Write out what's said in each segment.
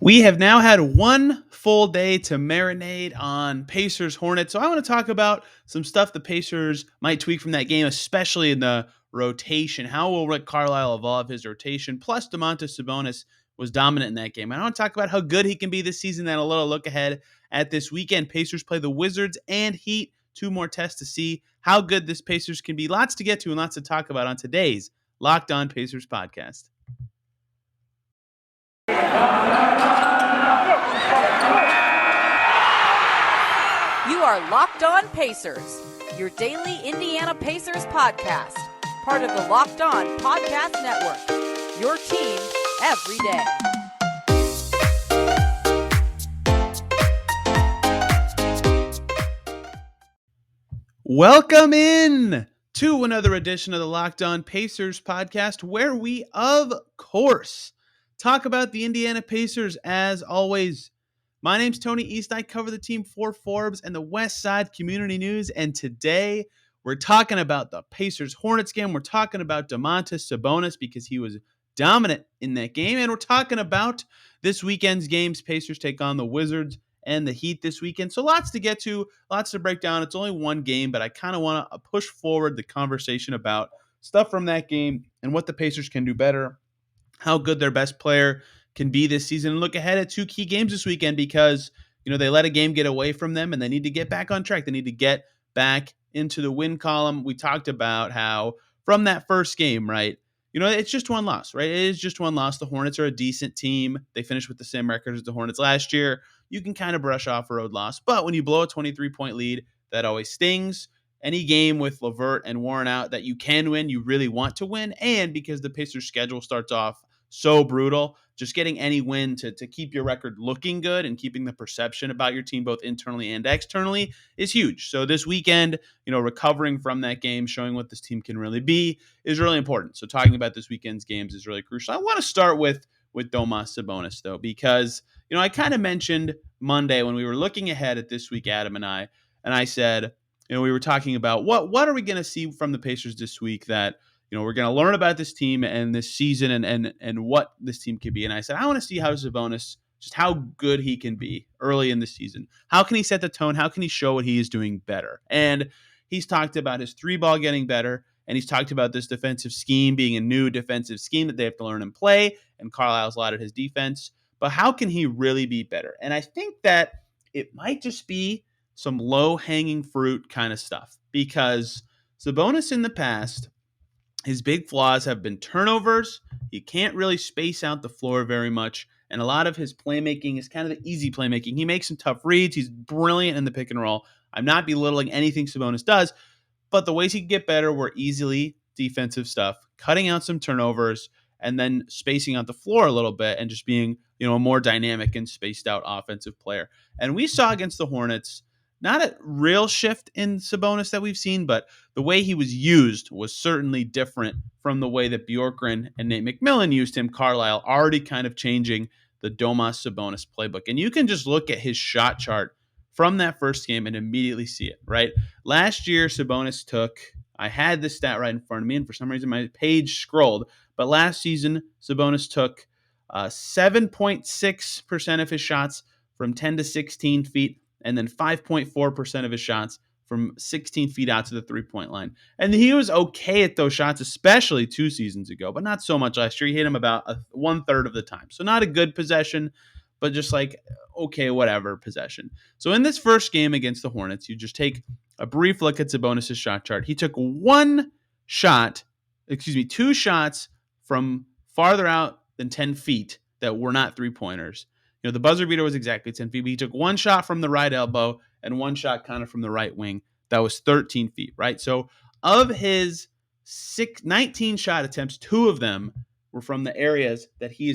We have now had one full day to marinate on Pacers Hornets. So I want to talk about some stuff the Pacers might tweak from that game, especially in the rotation. How will Rick Carlisle evolve his rotation? Plus, Domantas Sabonis was dominant in that game. I want to talk about how good he can be this season and a little look ahead at this weekend. Pacers play the Wizards and Heat. Two more tests to see how good this Pacers can be. Lots to get to and lots to talk about on today's Locked On Pacers podcast. You are Locked On Pacers, your daily Indiana Pacers podcast, part of the Locked On Podcast Network, your team every day. Welcome in to another edition of the Locked On Pacers podcast, where we, of course, talk about the Indiana Pacers as always. My name's Tony East. I cover the team for Forbes and the West Side Community News. And today we're talking about the Pacers Hornets game. We're talking about Domantas Sabonis because he was dominant in that game. And we're talking about this weekend's games. Pacers take on the Wizards and the Heat this weekend. So lots to get to, lots to break down. It's only one game, but I kind of want to push forward the conversation about stuff from that game and what the Pacers can do better, how good their best player can be this season, and look ahead at two key games this weekend because, they let a game get away from them and they need to get back on track. They need to get back into the win column. We talked about how from that first game, right, it's just one loss, right? It is just one loss. The Hornets are a decent team. They finished with the same record as the Hornets last year. You can kind of brush off a road loss, but when you blow a 23-point lead, that always stings. Any game with LeVert and Warren out that you can win, you really want to win. And because the Pacers' schedule starts off so brutal, just getting any win to keep your record looking good and keeping the perception about your team both internally and externally is huge. So this weekend, recovering from that game, showing what this team can really be is really important. So talking about this weekend's games is really crucial. I want to start with Domantas Sabonis, though, because, I kind of mentioned Monday when we were looking ahead at this week, Adam and I said, we were talking about what are we going to see from the Pacers this week that, we're going to learn about this team and this season and what this team could be. And I said, I want to see how Sabonis, just how good he can be early in the season. How can he set the tone? How can he show what he is doing better? And he's talked about his three ball getting better. And he's talked about this defensive scheme being a new defensive scheme that they have to learn and play. And Carlisle's lauded his defense. But how can he really be better? And I think that it might just be some low-hanging fruit kind of stuff. Because Sabonis in the past, his big flaws have been turnovers. He can't really space out the floor very much. And a lot of his playmaking is kind of the easy playmaking. He makes some tough reads. He's brilliant in the pick and roll. I'm not belittling anything Sabonis does, but the ways he can get better were easily defensive stuff, cutting out some turnovers, and then spacing out the floor a little bit and just being, a more dynamic and spaced out offensive player. And we saw against the Hornets, not a real shift in Sabonis that we've seen, but the way he was used was certainly different from the way that Bjorkgren and Nate McMillan used him. Carlisle already kind of changing the Domas Sabonis playbook. And you can just look at his shot chart from that first game and immediately see it, right? Last year, Sabonis took, I had this stat right in front of me, and for some reason my page scrolled, but last season, Sabonis took 7.6% of his shots from 10 to 16 feet, and then 5.4% of his shots from 16 feet out to the three-point line. And he was okay at those shots, especially 2 seasons ago, but not so much last year. He hit him about 1/3 of the time. So not a good possession, but just like, okay, whatever possession. So in this first game against the Hornets, you just take a brief look at Sabonis' shot chart. He took 2 shots from farther out than 10 feet that were not three-pointers. The buzzer beater was exactly 10 feet, but he took 1 shot from the right elbow and 1 shot kind of from the right wing. That was 13 feet, right? So of his 19 shot attempts, 2 of them were from the areas that he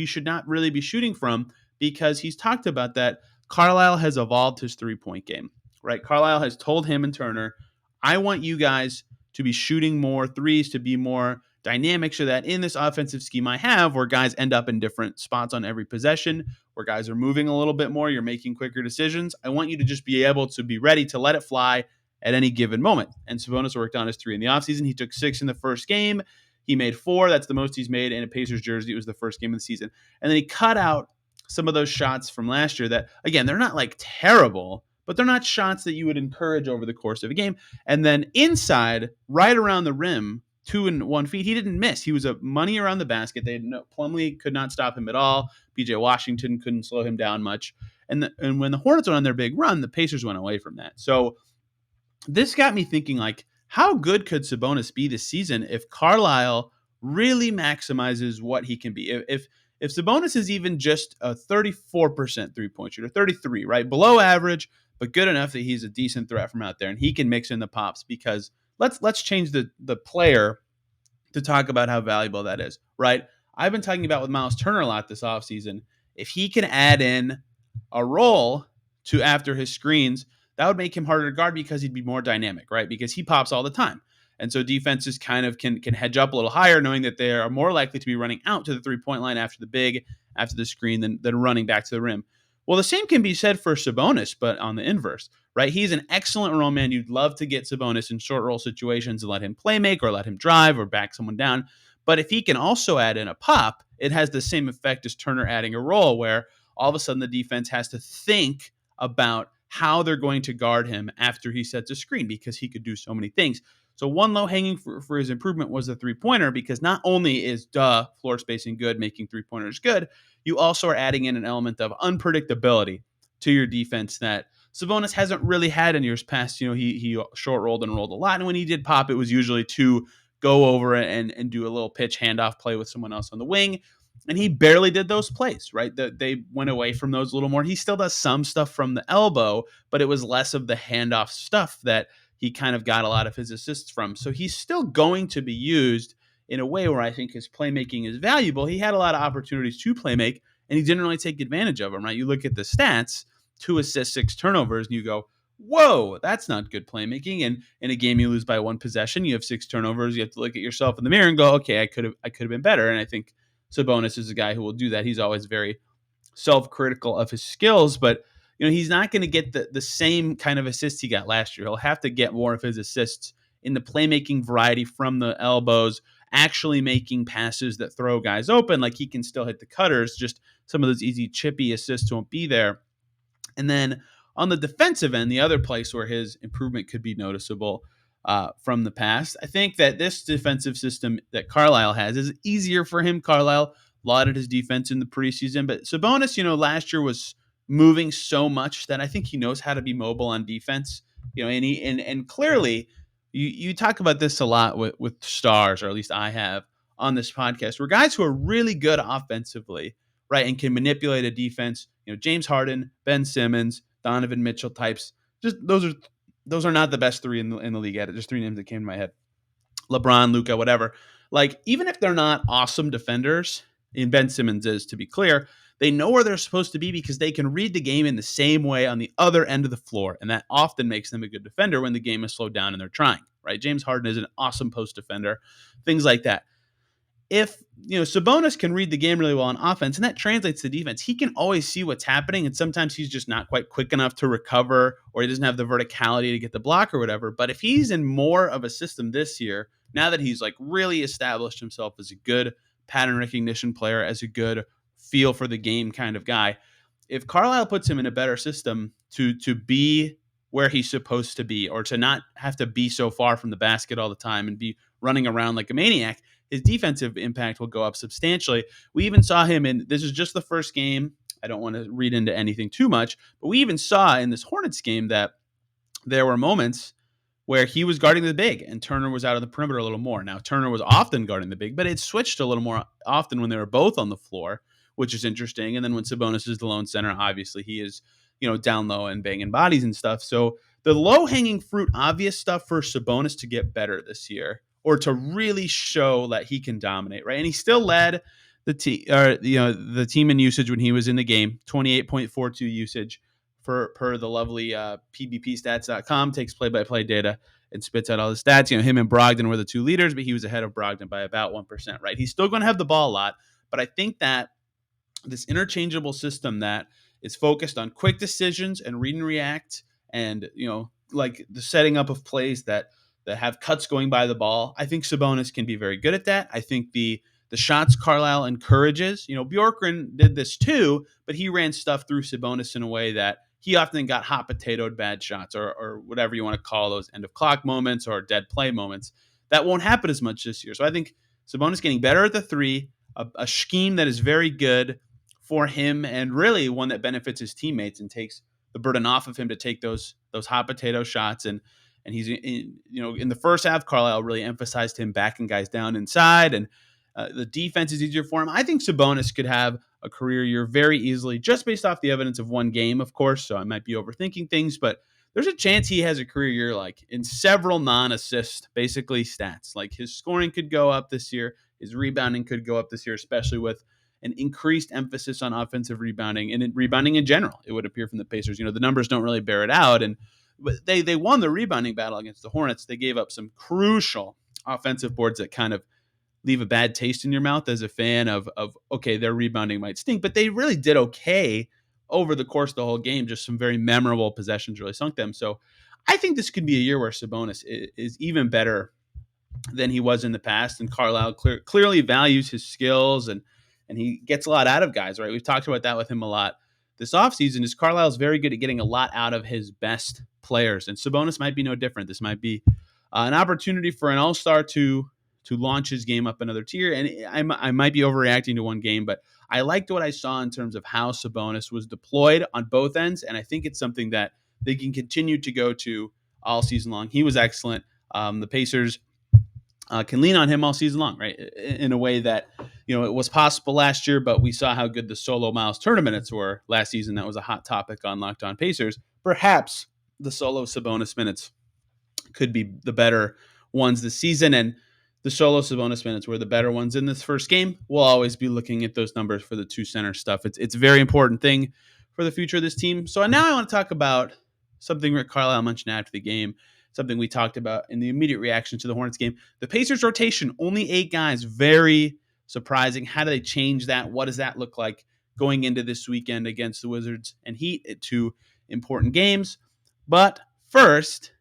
should not really be shooting from, because he's talked about that. Carlisle has evolved his three-point game, right? Carlisle has told him and Turner, I want you guys to be shooting more threes, to be more dynamic, so that in this offensive scheme I have, where guys end up in different spots on every possession, where guys are moving a little bit more, you're making quicker decisions, I want you to just be able to be ready to let it fly at any given moment. And Sabonis worked on his 3 in the offseason. He took 6 in the first game. He made 4. That's the most he's made in a Pacers jersey. It was the first game of the season. And then he cut out some of those shots from last year that, again, they're not like terrible, but they're not shots that you would encourage over the course of a game. And then inside, right around the rim, 2 and 1 feet, he didn't miss. He was a money around the basket. Plumlee could not stop him at all. PJ Washington couldn't slow him down much. And when the Hornets went on their big run, the Pacers went away from that. So this got me thinking, like, how good could Sabonis be this season if Carlisle really maximizes what he can be? If Sabonis is even just a 34% three-point shooter, 33, right? Below average, but good enough that he's a decent threat from out there and he can mix in the pops, because let's change the player to talk about how valuable that is, right? I've been talking about with Miles Turner a lot this offseason. If he can add in a role to after his screens, that would make him harder to guard because he'd be more dynamic, right? Because he pops all the time. And so defenses kind of can hedge up a little higher, knowing that they are more likely to be running out to the three-point line after the screen than running back to the rim. Well, the same can be said for Sabonis, but on the inverse, right? He's an excellent roll man. You'd love to get Sabonis in short roll situations and let him play make or let him drive or back someone down. But if he can also add in a pop, it has the same effect as Turner adding a roll, where all of a sudden the defense has to think about how they're going to guard him after he sets a screen, because he could do so many things. So one low hanging for his improvement was the three-pointer, because not only is floor spacing good, making three-pointers good, you also are adding in an element of unpredictability to your defense that Sabonis hasn't really had in years past. He short rolled and rolled a lot, and when he did pop, it was usually to go over and do a little pitch handoff play with someone else on the wing. And he barely did those plays, right? They went away from those a little more. He still does some stuff from the elbow, but it was less of the handoff stuff that he kind of got a lot of his assists from. So he's still going to be used in a way where I think his playmaking is valuable. He had a lot of opportunities to play make, and he didn't really take advantage of them, right? You look at the stats, 2 assists, 6 turnovers, and you go, whoa, that's not good playmaking. And in a game you lose by 1 possession, you have 6 turnovers. You have to look at yourself in the mirror and go, okay, I could have been better. And I think Sabonis is a guy who will do that. He's always very self-critical of his skills, but he's not going to get the same kind of assists he got last year. He'll have to get more of his assists in the playmaking variety from the elbows, actually making passes that throw guys open. Like, he can still hit the cutters, just some of those easy chippy assists won't be there. And then on the defensive end, the other place where his improvement could be noticeable from the past, I think that this defensive system that Carlisle has is easier for him. Carlisle lauded his defense in the preseason, but Sabonis, last year was moving so much that I think he knows how to be mobile on defense. And clearly, you talk about this a lot with stars, or at least I have on this podcast, where guys who are really good offensively, right, and can manipulate a defense. James Harden, Ben Simmons, Donovan Mitchell types. Just those are not the best 3 in the league. Just 3 names that came to my head: LeBron, Luka, whatever. Like, even if they're not awesome defenders, and Ben Simmons is, to be clear, they know where they're supposed to be because they can read the game in the same way on the other end of the floor, and that often makes them a good defender when the game is slowed down and they're trying, right? James Harden is an awesome post defender, things like that. If Sabonis can read the game really well on offense, and that translates to defense, he can always see what's happening, and sometimes he's just not quite quick enough to recover, or he doesn't have the verticality to get the block or whatever. But if he's in more of a system this year, now that he's like really established himself as a good pattern recognition player, as a good feel for the game kind of guy, if Carlisle puts him in a better system to be where he's supposed to be, or to not have to be so far from the basket all the time and be running around like a maniac, his defensive impact will go up substantially. We even saw him this is just the first game. I don't want to read into anything too much, but we even saw in this Hornets game that there were moments where he was guarding the big and Turner was out of the perimeter a little more. Now, Turner was often guarding the big, but it switched a little more often when they were both on the floor, which is interesting. And then when Sabonis is the lone center, obviously he is, down low and banging bodies and stuff. So the low-hanging fruit, obvious stuff for Sabonis to get better this year, or to really show that he can dominate, right? And he still led the team in usage when he was in the game, 28.42 usage per the lovely pbpstats.com, takes play-by-play data and spits out all the stats. Him and Brogdon were the 2 leaders, but he was ahead of Brogdon by about 1%, right? He's still going to have the ball a lot, but I think that this interchangeable system that is focused on quick decisions and read and react, and like the setting up of plays that have cuts going by the ball, I think Sabonis can be very good at that. I think the the shots Carlisle encourages. Bjorkgren did this too, but he ran stuff through Sabonis in a way that he often got hot potatoed bad shots or whatever you want to call those end of clock moments or dead play moments. That won't happen as much this year. So I think Sabonis getting better at the three, a scheme that is very good for him and really one that benefits his teammates and takes the burden off of him to take those hot potato shots. And he's in the first half, Carlisle really emphasized him backing guys down inside, and the defense is easier for him. I think Sabonis could have a career year very easily, just based off the evidence of one game, of course. So I might be overthinking things, but there's a chance he has a career year like in several non-assist, basically stats. Like his scoring could go up this year, his rebounding could go up this year, especially with an increased emphasis on offensive rebounding and rebounding in general. It would appear from the Pacers. The numbers don't really bear it out, but they won the rebounding battle against the Hornets. They gave up some crucial offensive boards that kind of leave a bad taste in your mouth as a fan of okay, their rebounding might stink, but they really did okay over the course of the whole game. Just some very memorable possessions really sunk them. So I think this could be a year where Sabonis is even better than he was in the past, and Carlisle clearly values his skills and he gets a lot out of guys, right? We've talked about that with him a lot this offseason. Is Carlisle's very good at getting a lot out of his best players, and Sabonis might be no different. This might be an opportunity for an all-star to launch his game up another tier. And I might be overreacting to one game, but I liked what I saw in terms of how Sabonis was deployed on both ends, and I think it's something that they can continue to go to all season long. He was excellent. The Pacers can lean on him all season long, right? In a way that, it was possible last year, but we saw how good the solo Miles Turner minutes were last season. That was a hot topic on Locked On Pacers. Perhaps the solo Sabonis minutes could be the better ones this season, and the solo Sabonis minutes were the better ones in this first game. We'll always be looking at those numbers for the two center stuff. It's a very important thing for the future of this team. So now I want to talk about something Rick Carlisle mentioned after the game, something we talked about in the immediate reaction to the Hornets game. The Pacers rotation, only 8 guys, very surprising. How do they change that? What does that look like going into this weekend against the Wizards and Heat at 2 important games? But first,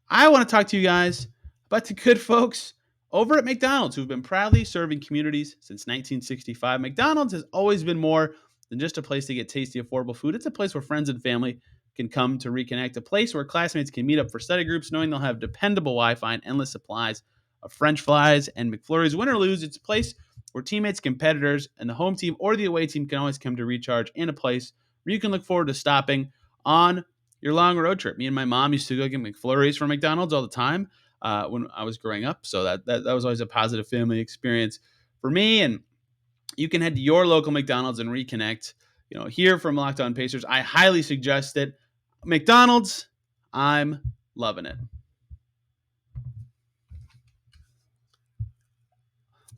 I want to talk to you guys about the good folks over at McDonald's, who've been proudly serving communities since 1965. McDonald's has always been more than just a place to get tasty, affordable food. It's a place where friends and family can come to reconnect, a place where classmates can meet up for study groups, knowing they'll have dependable Wi-Fi and endless supplies of French fries and McFlurries. Win or lose, it's a place where teammates, competitors, and the home team or the away team can always come to recharge, and a place where you can look forward to stopping on your long road trip. Me and my mom used to go get McFlurries from McDonald's all the time when I was growing up. So that was always a positive family experience for me. And you can head to your local McDonald's and reconnect. Here from Locked On Pacers, I highly suggest it. McDonald's, I'm loving it.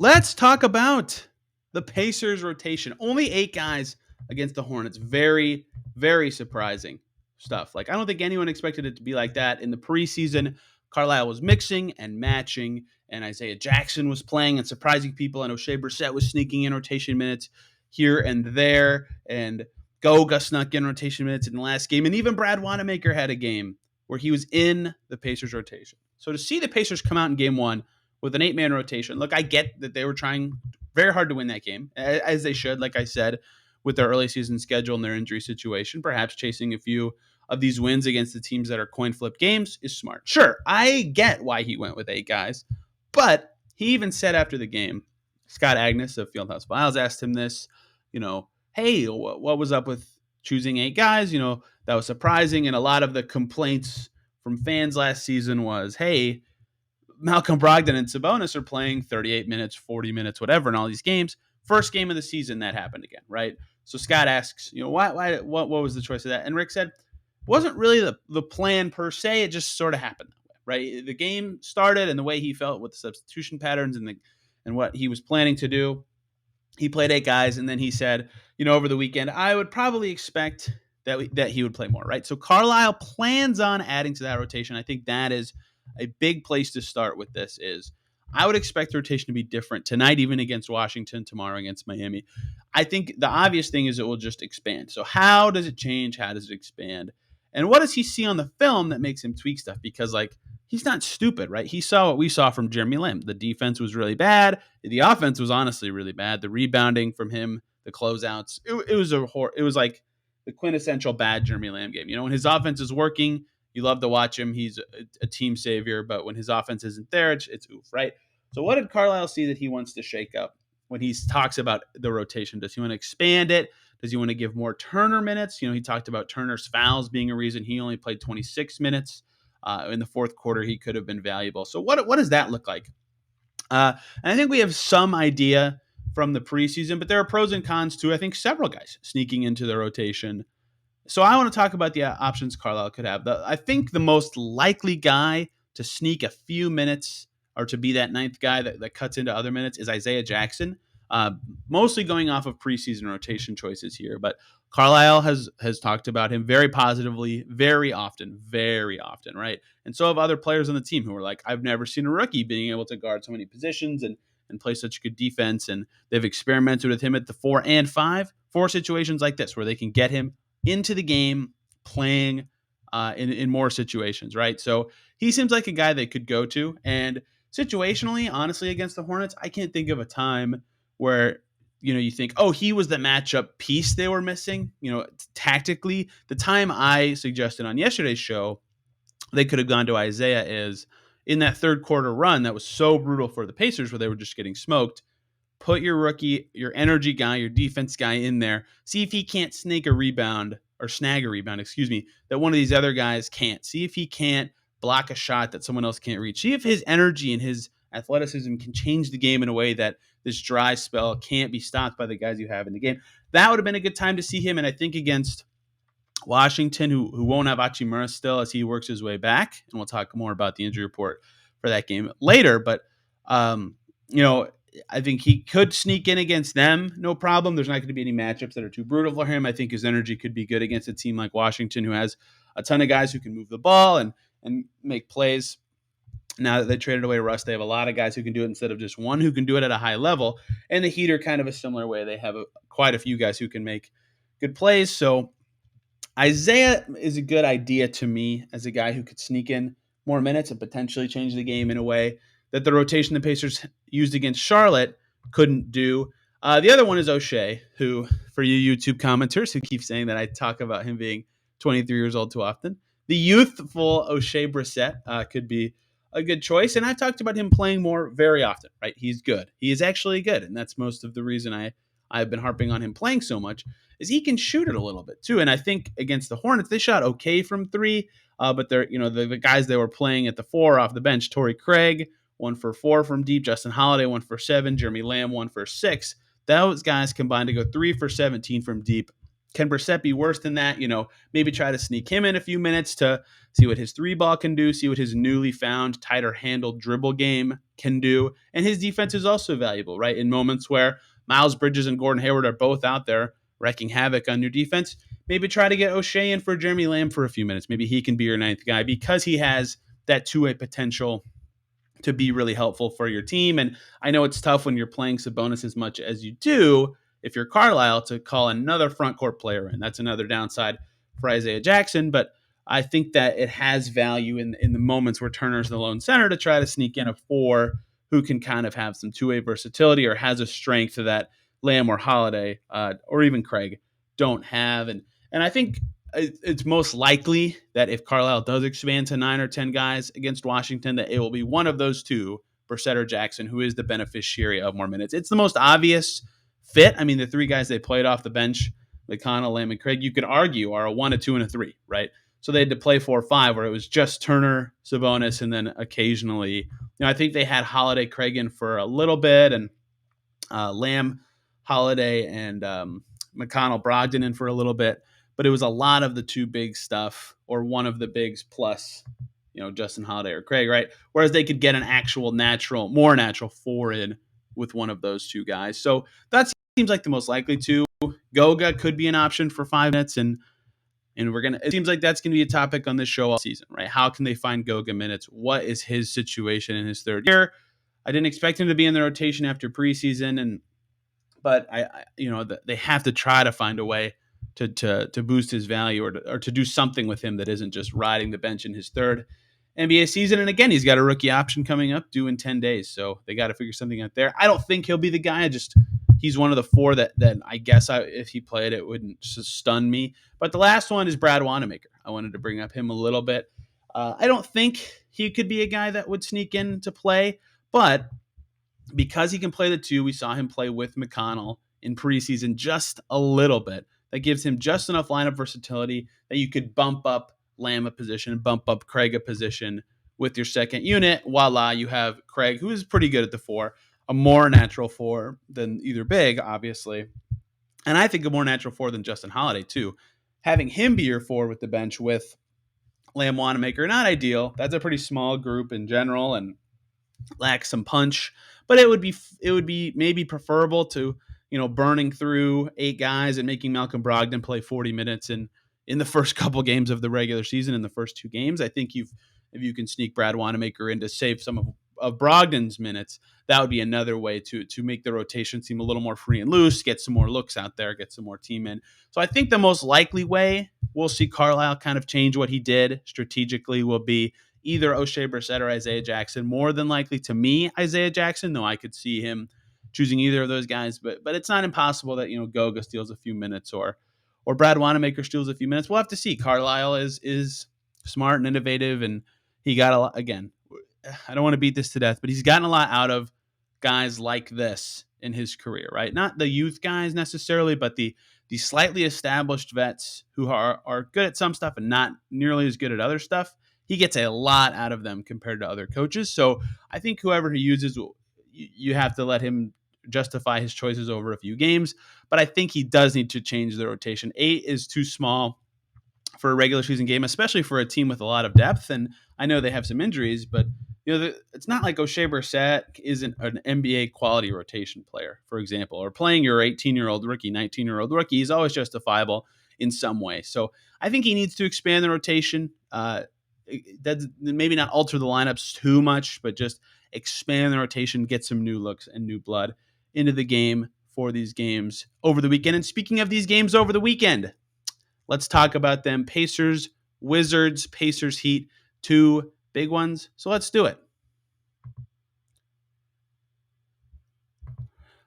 Let's talk about the Pacers rotation. Only 8 guys against the Hornets. Very, very surprising stuff. I don't think anyone expected it to be like that. In the preseason, Carlisle was mixing and matching, and Isaiah Jackson was playing and surprising people, and O'Shea Brissett was sneaking in rotation minutes here and there, and Goga snuck in rotation minutes in the last game, and even Brad Wanamaker had a game where he was in the Pacers rotation. So to see the Pacers come out in game 1 with an 8-man rotation, look, I get that they were trying very hard to win that game, as they should, like I said, with their early season schedule and their injury situation. Perhaps chasing a few of these wins against the teams that are coin flip games is smart. Sure, I get why he went with 8 guys, but he even said after the game, Scott Agnes of Fieldhouse Files asked him this, hey, what was up with choosing 8 guys? That was surprising. And a lot of the complaints from fans last season was, hey, Malcolm Brogdon and Sabonis are playing 38 minutes, 40 minutes, whatever in all these games. First game of the season, that happened again, right? So Scott asks, why, what was the choice of that? And Rick said, it wasn't really the plan per se. It just sort of happened that way, right? The game started and the way he felt with the substitution patterns and what he was planning to do. He played 8 guys, and then he said, over the weekend, I would probably expect that he would play more, right? So Carlisle plans on adding to that rotation. I think that is a big place to start with this. Is I would expect the rotation to be different tonight, even against Washington, tomorrow against Miami. I think the obvious thing is it will just expand. So how does it change? How does it expand? And what does he see on the film that makes him tweak stuff? Because he's not stupid, right? He saw what we saw from Jeremy Lamb. The defense was really bad. The offense was honestly really bad. The rebounding from him, the closeouts, it was like the quintessential bad Jeremy Lamb game. When his offense is working, you love to watch him. He's a team savior, but when his offense isn't there, it's oof, right? So what did Carlisle see that he wants to shake up when he talks about the rotation? Does he want to expand it? Does he want to give more Turner minutes? He talked about Turner's fouls being a reason he only played 26 minutes. In the fourth quarter, he could have been valuable. So what does that look like? And I think we have some idea from the preseason, but there are pros and cons to, I think, several guys sneaking into the rotation. So I want to talk about the options Carlisle could have. I think the most likely guy to sneak a few minutes or to be that ninth guy that cuts into other minutes is Isaiah Jackson. Mostly going off of preseason rotation choices here, but Carlisle has talked about him very positively, very often, right? And so have other players on the team who are like, I've never seen a rookie being able to guard so many positions and play such good defense. And they've experimented with him at the 4 and 5 for situations like this where they can get him into the game playing in more situations, right? So he seems like a guy they could go to. And situationally, honestly, against the Hornets, I can't think of a time where you think, oh, he was the matchup piece they were missing. Tactically, the time I suggested on yesterday's show they could have gone to Isaiah is in that third quarter run that was so brutal for the Pacers where they were just getting smoked. Put your rookie, your energy guy, your defense guy in there. See if he can't snag a rebound, that one of these other guys can't. See if he can't block a shot that someone else can't reach. See if his energy and his athleticism can change the game in a way that this dry spell can't be stopped by the guys you have in the game. That would have been a good time to see him. And I think against Washington, who won't have Hachimura still as he works his way back, and we'll talk more about the injury report for that game later. But I think he could sneak in against them, no problem. There's not going to be any matchups that are too brutal for him. I think his energy could be good against a team like Washington, who has a ton of guys who can move the ball and make plays. Now that they traded away Russ, they have a lot of guys who can do it instead of just one who can do it at a high level. And the Heat are kind of a similar way. They have quite a few guys who can make good plays. So Isaiah is a good idea to me as a guy who could sneak in more minutes and potentially change the game in a way that the rotation the Pacers used against Charlotte couldn't do. The other one is O'Shea, who, for you YouTube commenters who keep saying that I talk about him being 23 years old too often, the youthful O'Shea Brissett could be a good choice. And I've talked about him playing more very often, right? He's good. He is actually good. And that's most of the reason I've been harping on him playing so much is he can shoot it a little bit too. And I think against the Hornets, they shot okay from three, but they're, the guys they were playing at the 4 off the bench, Torrey Craig, 1 for 4 from deep, Justin Holiday, 1 for 7, Jeremy Lamb, 1 for 6. Those guys combined to go 3 for 17 from deep. Can Brissett be worse than that? Maybe try to sneak him in a few minutes to see what his 3-ball can do, see what his newly found tighter handled dribble game can do. And his defense is also valuable, right? In moments where Miles Bridges and Gordon Hayward are both out there wrecking havoc on your defense, maybe try to get O'Shea in for Jeremy Lamb for a few minutes. Maybe he can be your ninth guy because he has that two-way potential to be really helpful for your team. And I know it's tough when you're playing Sabonis as much as you do, if you're Carlisle, to call another front court player in. That's another downside for Isaiah Jackson. But I think that it has value in the moments where Turner's the lone center to try to sneak in a 4 who can kind of have some two-way versatility or has a strength that Lamb or Holiday or even Craig don't have. And I think it's most likely that if Carlisle does expand to 9 or 10 guys against Washington, that it will be one of those two, Brissett or Jackson, who is the beneficiary of more minutes. It's the most obvious fit. I mean, the 3 guys they played off the bench, McConnell, Lamb, and Craig, you could argue are a 1, a 2, and a 3, right? So they had to play 4 or 5 where it was just Turner, Sabonis, and then occasionally, I think they had Holiday, Craig in for a little bit, and Lamb, Holiday, and McConnell, Brogdon in for a little bit. But it was a lot of the 2 big stuff or one of the bigs plus, Justin Holiday or Craig, right? Whereas they could get an actual more natural 4 in with one of those 2 guys. So that seems like the most likely to. Goga could be an option for 5 minutes, and it seems like that's gonna be a topic on this show all season, right? How can they find Goga minutes? What is his situation in his 3rd year? I didn't expect him to be in the rotation after preseason, but they have to try to find a way to boost his value or to do something with him that isn't just riding the bench in his 3rd NBA season. And again, he's got a rookie option coming up due in 10 days. So they got to figure something out there. I don't think he'll be the guy. He's one of the four that I guess if he played, it wouldn't just stun me. But the last one is Brad Wanamaker. I wanted to bring up him a little bit. I don't think he could be a guy that would sneak in to play, but because he can play the two, we saw him play with McConnell in preseason just a little bit. That gives him just enough lineup versatility that you could bump up Lamb a position, bump up Craig a position with your second unit. Voila, you have Craig, who is pretty good at the four, a more natural four than either Big, obviously. And I think a more natural four than Justin Holiday, too. Having him be your four with the bench with Lamb Wanamaker, not ideal. That's a pretty small group in general and lacks some punch. But it would be maybe preferable to, burning through 8 guys and making Malcolm Brogdon play 40 minutes in the first couple games of the regular season in the first 2 games. I think if you can sneak Brad Wanamaker in to save some of Brogdon's minutes, that would be another way to make the rotation seem a little more free and loose, get some more looks out there, get some more team in. So I think the most likely way we'll see Carlisle kind of change what he did strategically will be either O'Shea Brissett or Isaiah Jackson. More than likely to me, Isaiah Jackson, though I could see him choosing either of those guys. But it's not impossible that, Goga steals a few minutes or Brad Wanamaker steals a few minutes. We'll have to see. Carlisle is smart and innovative, and he got a lot. Again, I don't want to beat this to death, but he's gotten a lot out of guys like this in his career, right? Not the youth guys necessarily, but the slightly established vets who are good at some stuff and not nearly as good at other stuff. He gets a lot out of them compared to other coaches. So I think whoever he uses, you have to let him justify his choices over a few games. But I think he does need to change the rotation. 8 is too small for a regular season game, especially for a team with a lot of depth. And I know they have some injuries, but it's not like O'Shea Brissett isn't an NBA quality rotation player, for example, or playing your 18-year-old rookie, 19-year-old rookie. He's always justifiable in some way. So I think he needs to expand the rotation. That maybe not alter the lineups too much, but just expand the rotation, get some new looks and new blood into the game for these games over the weekend. And speaking of these games over the weekend, let's talk about them. Pacers, Wizards, Pacers, Heat, 2 big ones. So let's do it.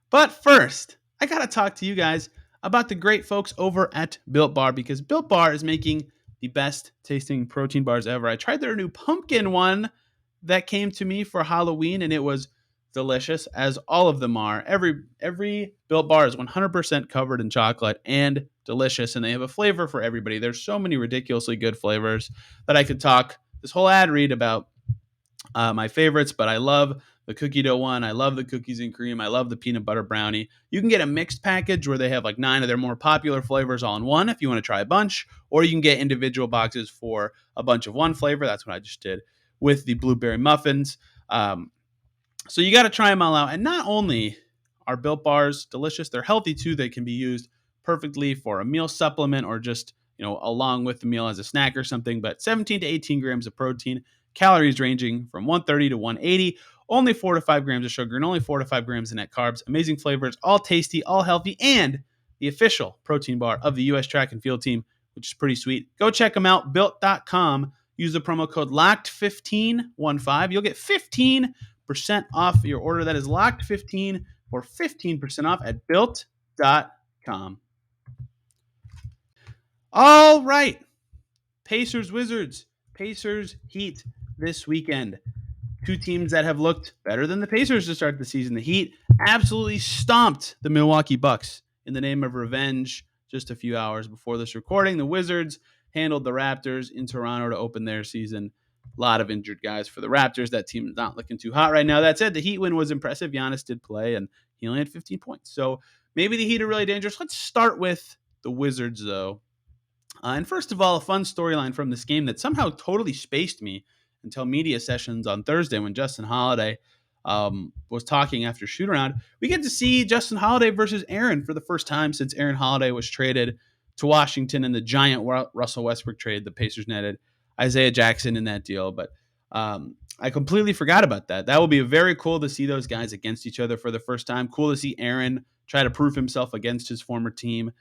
But first, I got to talk to you guys about the great folks over at Built Bar, because Built Bar is making the best tasting protein bars ever. I tried their new pumpkin one that came to me for Halloween, and it was delicious, as all of them are. Every Built Bar is 100% covered in chocolate and delicious, and they have a flavor for everybody. There's so many ridiculously good flavors that I could talk this whole ad read about my favorites, but I love the cookie dough one. I love the cookies and cream. I love the peanut butter brownie. You can get a mixed package where they have like 9 of their more popular flavors all in one if you want to try a bunch, or you can get individual boxes for a bunch of one flavor. That's what I just did with the blueberry muffins. So you got to try them all out. And not only are Built Bars delicious, they're healthy too. They can be used perfectly for a meal supplement or just, along with the meal as a snack or something. But 17 to 18 grams of protein, calories ranging from 130 to 180, only 4 to 5 grams of sugar, and only 4 to 5 grams of net carbs. Amazing flavors, all tasty, all healthy, and the official protein bar of the U.S. track and field team, which is pretty sweet. Go check them out, built.com. Use the promo code LOCKED1515. You'll get 15% off your order. That is LOCKED15 for 15% off at built.com. All right. Pacers, Wizards, Pacers, Heat this weekend. 2 teams that have looked better than the Pacers to start the season. The Heat absolutely stomped the Milwaukee Bucks in the name of revenge just a few hours before this recording. The Wizards handled the Raptors in Toronto to open their season. A lot of injured guys for the Raptors. That team is not looking too hot right now. That said, the Heat win was impressive. Giannis did play, and he only had 15 points. So maybe the Heat are really dangerous. Let's start with the Wizards, though. And first of all, a fun storyline from this game that somehow totally spaced me until media sessions on Thursday when Justin Holiday was talking after shoot-around. We get to see Justin Holiday versus Aaron for the first time since Aaron Holiday was traded to Washington in the giant Russell Westbrook trade. The Pacers netted Isaiah Jackson in that deal, but I completely forgot about that. That will be very cool to see those guys against each other for the first time. Cool to see Aaron try to prove himself against his former team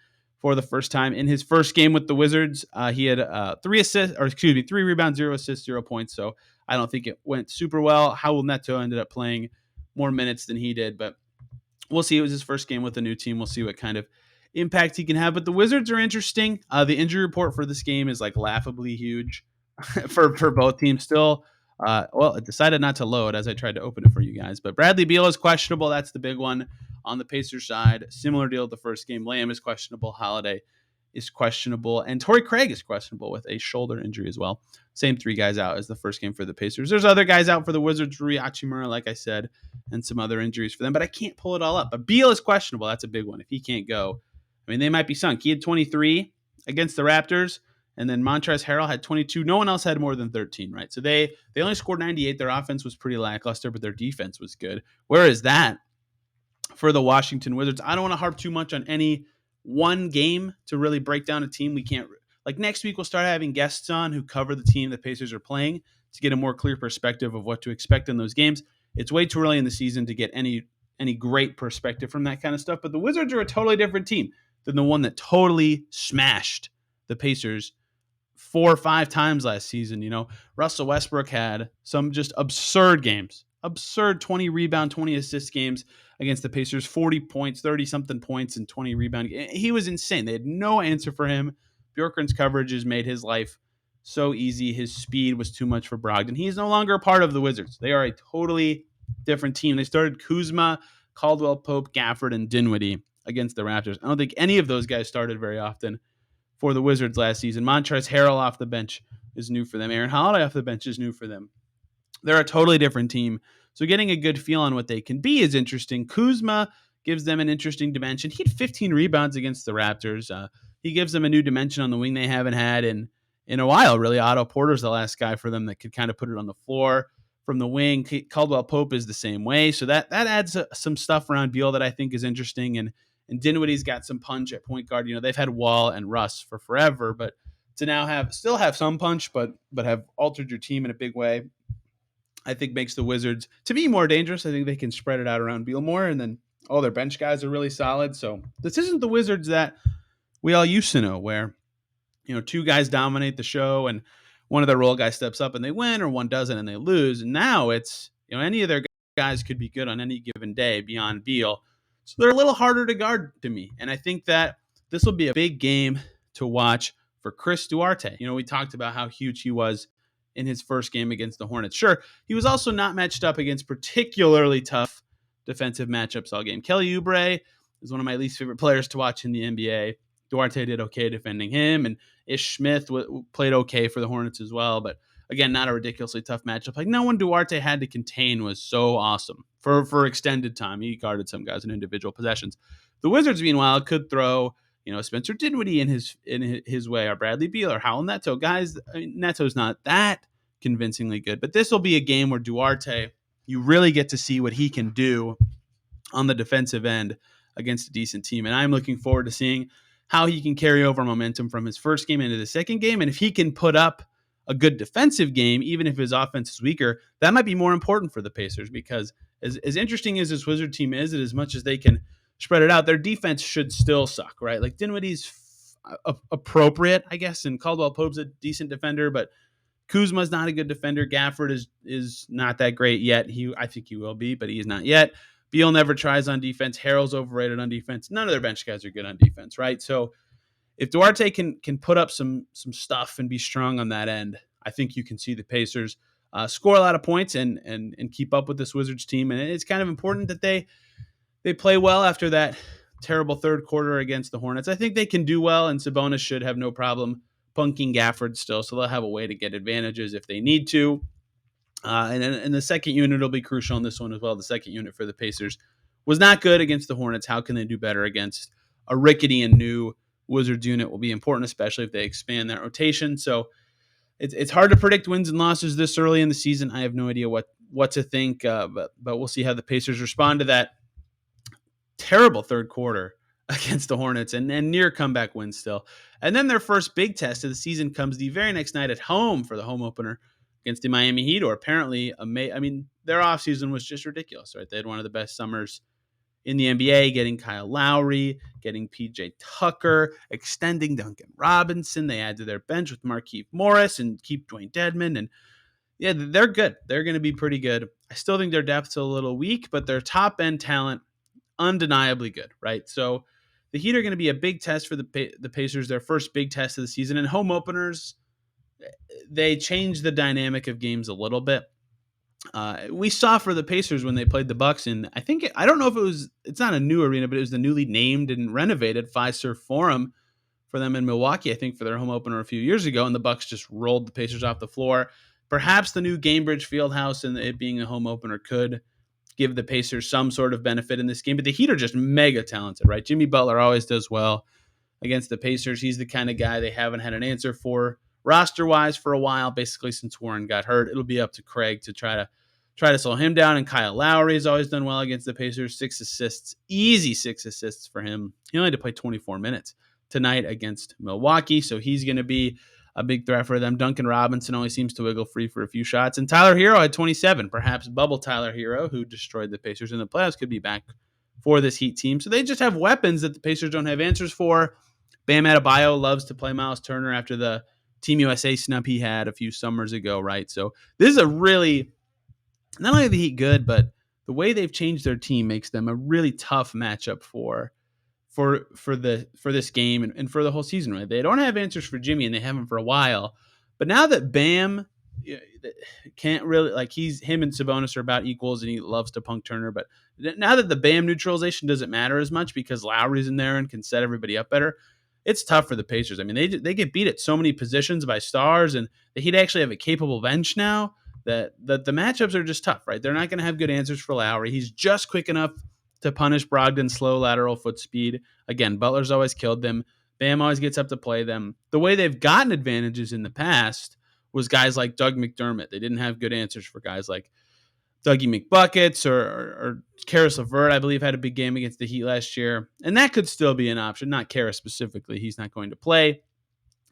for the first time in his first game with the Wizards. He had 3 rebounds, 0 assists, 0 points. So I don't think it went super well. Raul Neto ended up playing more minutes than he did, but we'll see. It was his first game with a new team. We'll see what kind of impact he can have. But the Wizards are interesting. The injury report for this game is like laughably huge for both teams still. It decided not to load as I tried to open it for you guys. But Bradley Beal is questionable. That's the big one on the Pacers side. Similar deal with the first game. Lamb is questionable. Holiday is questionable. And Torrey Craig is questionable with a shoulder injury as well. Same 3 guys out as the first game for the Pacers. There's other guys out for the Wizards. Rui Hachimura, like I said, and some other injuries for them. But I can't pull it all up. But Beal is questionable. That's a big one. If he can't go, I mean, they might be sunk. He had 23 against the Raptors. And then Montrezl Harrell had 22. No one else had more than 13, right? So they only scored 98. Their offense was pretty lackluster, but their defense was good. Where is that for the Washington Wizards? I don't want to harp too much on any one game to really break down a team. We can't, like next week, we'll start having guests on who cover the team the Pacers are playing to get a more clear perspective of what to expect in those games. It's way too early in the season to get any great perspective from that kind of stuff. But the Wizards are a totally different team than the one that totally smashed the Pacers 4 or 5 times last season. Russell Westbrook had some just absurd games, absurd 20 rebound, 20 assist games against the Pacers, 40 points, 30 something points and 20 rebound. He was insane. They had no answer for him. Bjorkgren's coverages made his life so easy. His speed was too much for Brogdon. He's no longer a part of the Wizards. They are a totally different team. They started Kuzma, Caldwell Pope, Gafford, and Dinwiddie against the Raptors. I don't think any of those guys started very often for the Wizards last season. Montrezl Harrell off the bench is new for them. Aaron Holiday off the bench is new for them. They're a totally different team. So getting a good feel on what they can be is interesting. Kuzma gives them an interesting dimension. He had 15 rebounds against the Raptors. He gives them a new dimension on the wing they haven't had in a while, really. Otto Porter's the last guy for them that could kind of put it on the floor from the wing. Caldwell Pope is the same way. So that adds some stuff around Beal that I think is interesting. And Dinwiddie's got some punch at point guard. They've had Wall and Russ for forever, but to now still have some punch, but have altered your team in a big way, I think makes the Wizards to be more dangerous. I think they can spread it out around Beal more, and then all their bench guys are really solid. So this isn't the Wizards that we all used to know, where 2 guys dominate the show and one of their role guys steps up and they win, or one doesn't and they lose. And now it's any of their guys could be good on any given day beyond Beal. So they're a little harder to guard to me. And I think that this will be a big game to watch for Chris Duarte. We talked about how huge he was in his first game against the Hornets. Sure, he was also not matched up against particularly tough defensive matchups all game. Kelly Oubre is one of my least favorite players to watch in the NBA. Duarte did okay defending him, and Ish Smith played okay for the Hornets as well. But again, not a ridiculously tough matchup. Like, no one Duarte had to contain was so awesome for extended time. He guarded some guys in individual possessions. The Wizards, meanwhile, could throw Spencer Dinwiddie in his way, or Bradley Beal, or Raul Neto. Guys, Neto's not that convincingly good, but this will be a game where Duarte, you really get to see what he can do on the defensive end against a decent team. And I'm looking forward to seeing how he can carry over momentum from his first game into the second game. And if he can put up a good defensive game, even if his offense is weaker, that might be more important for the Pacers, because as interesting as this Wizard team is, and as much as they can spread it out, their defense should still suck, right? Like, Dinwiddie's appropriate, I guess, and Caldwell Pope's a decent defender, but Kuzma's not a good defender. Gafford is not that great yet. I think he will be, but he is not yet. Beal never tries on defense. Harrell's overrated on defense. None of their bench guys are good on defense, right? So if Duarte can put up some stuff and be strong on that end, I think you can see the Pacers score a lot of points and keep up with this Wizards team. And it's kind of important that they play well after that terrible third quarter against the Hornets. I think they can do well, and Sabonis should have no problem punking Gafford still, so they'll have a way to get advantages if they need to. And the second unit will be crucial in this one as well. The second unit for the Pacers was not good against the Hornets. How can they do better against a rickety and new Wizards unit will be important, especially if they expand that rotation. So it's hard to predict wins and losses this early in the season. I have no idea what to think, but we'll see how the Pacers respond to that terrible third quarter against the Hornets and near comeback win still. And then their first big test of the season comes the very next night at home for the home opener against the Miami Heat, or apparently, their offseason was just ridiculous, right? They had one of the best summers in the NBA, getting Kyle Lowry, getting PJ Tucker, extending Duncan Robinson. They add to their bench with Markieff Morris and keep Dwayne Dedmon. And yeah, they're good. They're going to be pretty good. I still think their depth's a little weak, but their top end talent, undeniably good, right? So the Heat are going to be a big test for the Pacers, their first big test of the season. And home openers, they change the dynamic of games a little bit. We saw for the Pacers when they played the Bucks, and I don't know if it's not a new arena, but it was the newly named and renovated Fiserv Forum for them in Milwaukee, I think, for their home opener a few years ago, and the Bucks just rolled the Pacers off the floor. Perhaps the new Gainbridge Fieldhouse and it being a home opener could give the Pacers some sort of benefit in this game, but the Heat are just mega talented, right? Jimmy Butler always does well against the Pacers. He's the kind of guy they haven't had an answer for roster-wise for a while, basically since Warren got hurt. It'll be up to Craig to try to slow him down. And Kyle Lowry has always done well against the Pacers. 6 assists, easy 6 assists for him. He only had to play 24 minutes tonight against Milwaukee, so he's going to be a big threat for them. Duncan Robinson always seems to wiggle free for a few shots. And Tyler Hero had 27. Perhaps bubble Tyler Hero, who destroyed the Pacers in the playoffs, could be back for this Heat team. So they just have weapons that the Pacers don't have answers for. Bam Adebayo loves to play Miles Turner after the Team USA snub he had a few summers ago, right? So this is a really, not only the Heat good, but the way they've changed their team makes them a really tough matchup for this game and for the whole season, right? They don't have answers for Jimmy, and they haven't for a while. But now that Bam can't really, like, him and Sabonis are about equals, and he loves to punk Turner. But now that the Bam neutralization doesn't matter as much because Lowry's in there and can set everybody up better, it's tough for the Pacers. I mean, they get beat at so many positions by stars, and the Heat actually have a capable bench now that the matchups are just tough, right? They're not going to have good answers for Lowry. He's just quick enough to punish Brogdon's slow lateral foot speed. Again, Butler's always killed them. Bam always gets up to play them. The way they've gotten advantages in the past was guys like Doug McDermott. They didn't have good answers for guys like Dougie McBuckets or Karis LeVert, I believe, had a big game against the Heat last year. And that could still be an option. Not Karis specifically. He's not going to play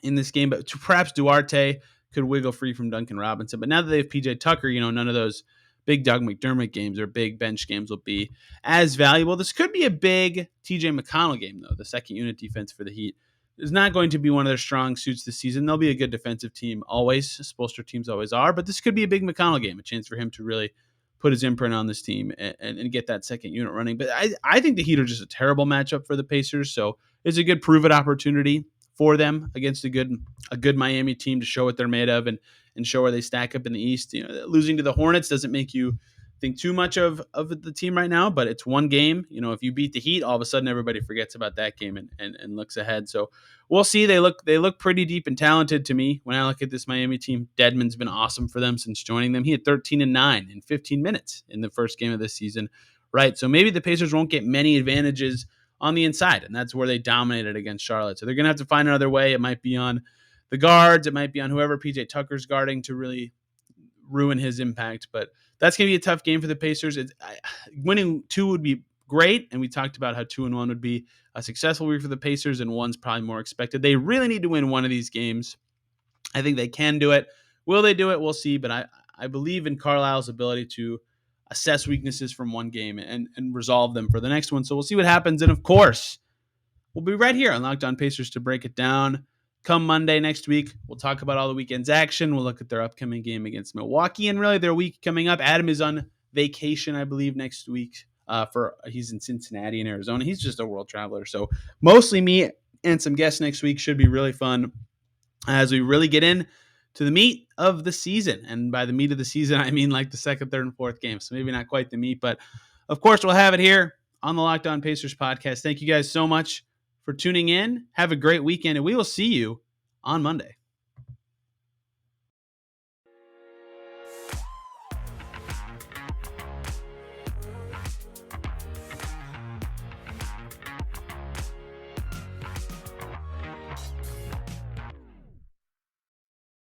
in this game. But perhaps Duarte could wiggle free from Duncan Robinson. But now that they have PJ Tucker, none of those big Doug McDermott games or big bench games will be as valuable. This could be a big TJ McConnell game, though. The second unit defense for the Heat is not going to be one of their strong suits this season. They'll be a good defensive team always. Spoelstra teams always are. But this could be a big McConnell game, a chance for him to really put his imprint on this team and get that second unit running. But I think the Heat are just a terrible matchup for the Pacers. So it's a good prove-it opportunity for them against a good Miami team to show what they're made of and show where they stack up in the East. Losing to the Hornets doesn't make you think too much of the team right now, but it's one game. If you beat the Heat, all of a sudden everybody forgets about that game and looks ahead. So we'll see. They look pretty deep and talented to me when I look at this Miami team. Dedmon's been awesome for them since joining them. He had 13 and 9 in 15 minutes in the first game of this season, right? So maybe the Pacers won't get many advantages on the inside, and that's where they dominated against Charlotte. So they're going to have to find another way. It might be on the guards. It might be on whoever PJ Tucker's guarding to really ruin his impact. But that's going to be a tough game for the Pacers. Winning 2 would be great, and we talked about how 2-1 would be a successful week for the Pacers, and 1's probably more expected. They really need to win one of these games. I think they can do it. Will they do it? We'll see, but I believe in Carlisle's ability to assess weaknesses from one game and resolve them for the next one. So we'll see what happens, and of course, we'll be right here on Locked On Pacers to break it down. Come Monday next week, we'll talk about all the weekend's action. We'll look at their upcoming game against Milwaukee and really their week coming up. Adam is on vacation, I believe, next week. He's in Cincinnati in Arizona. He's just a world traveler. So mostly me and some guests next week. Should be really fun as we really get in to the meat of the season. And by the meat of the season, I mean like the second, third, and fourth game. So maybe not quite the meat, but of course we'll have it here on the Locked On Pacers podcast. Thank you guys so much for tuning in. Have a great weekend, and we will see you on Monday.